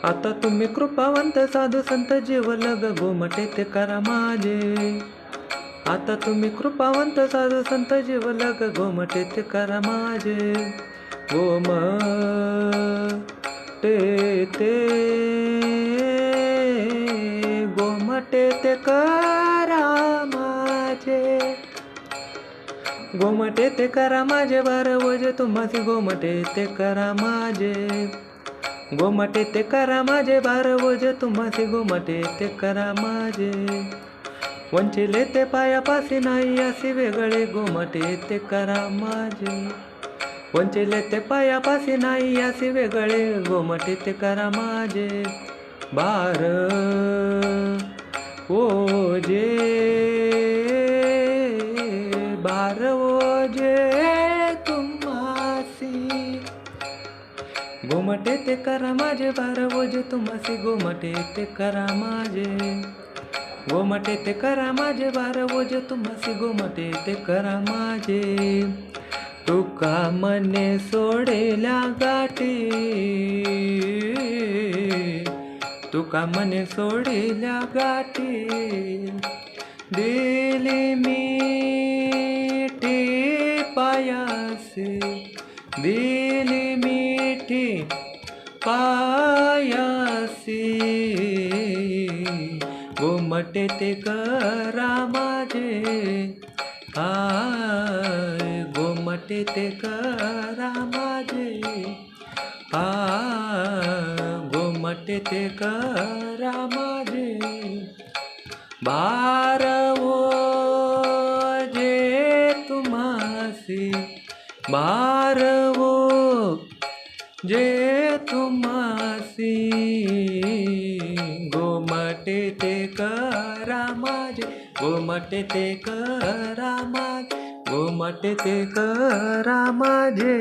आता तुम्ही कृपावंत साधू संत जीवलग गोमटे ते करा माझे. आता तुम्ही कृपावंत साधू संत जीवलग गोमटे ते करा माझे. गोमटे ते गोमटे ते करा माझे. गोमटे ते करा माझे भार ओझे तुम्हासी गोमटे ते करा माझे. गोमटे ते करा माझे भार ओझे तुम्हासी गोमटे ते करा माझे. वंचिले ते पायापासी नाही असे वेगळे गोमटे ते करा माझे. वंचिले ते पायापासी नाही असे वेगळे गोमटे ते करा माझे. भार ओझे भार ओझे तुम्हासी गोमटे ते करा माझे भार ओझे तुम्हासी गोमटे ते करा माझे. गोमटे ते करा माझे भार ओझे तुम्हासी गोमटे ते करा माझे. तुका मने सोडेल्या गाठी तुका मने सोडेल्या गाठी दिली मिठी पायासी दिली मिठी पायासी. गोमटे ते करा माझे हाय गोमटे ते करा माझे. गोमटे ते करा माझे. भार ओझे तुम्हासी भार ओझे तुम्हासी. गोमटे ते करा माझे गोमटे ते करा माझे गोमटे ते करा माझे.